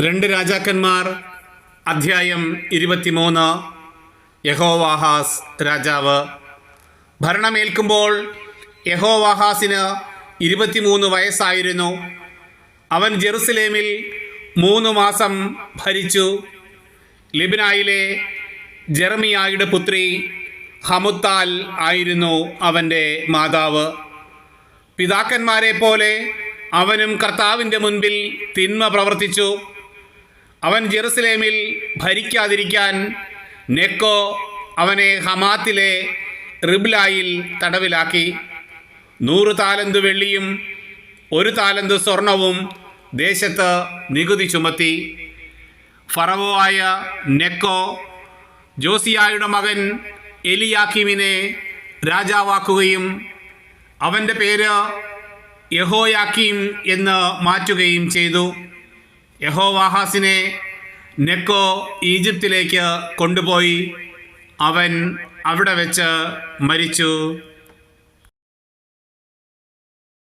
രണ്ട് രാജാക്കന്മാർ അധ്യായം 23. യഹോവാഹാസ് രാജാവ്. ഭരണമേൽക്കുമ്പോൾ യഹോവാഹാസിന് 23 വയസ്സായിരുന്നു. അവൻ ജെറുസലേമിൽ 3 മാസം ഭരിച്ചു. ലിബ്നായിലെ ജെറമിയായുടെ പുത്രി ഹമുത്താൽ ആയിരുന്നു അവൻ്റെ മാതാവ്. പിതാക്കന്മാരെ പോലെ അവനും കർത്താവിൻ്റെ മുൻപിൽ തിന്മ പ്രവർത്തിച്ചു. അവൻ ജെറുസലേമിൽ ഭരിക്കാതിരിക്കാൻ നെക്കോ അവനെ ഹമാത്തിലെ റിബ്ലായിൽ തടവിലാക്കി. 100 താലന്ത് വെള്ളിയും 1 താലന്ത് സ്വർണവും ദേശത്ത് നികുതി ചുമത്തി. ഫറവോ ആയ നെക്കോ ജോസിയായുടെ മകൻ എലിയാക്കീമിനെ രാജാവാക്കുകയും അവൻ്റെ പേര് യഹോയാക്കീം എന്ന് മാറ്റുകയും ചെയ്തു. യഹോവാഹാസിനെ നെക്കോ ഈജിപ്തിലേക്ക് കൊണ്ടുപോയി. അവൻ അവിടെ വെച്ച് മരിച്ചു.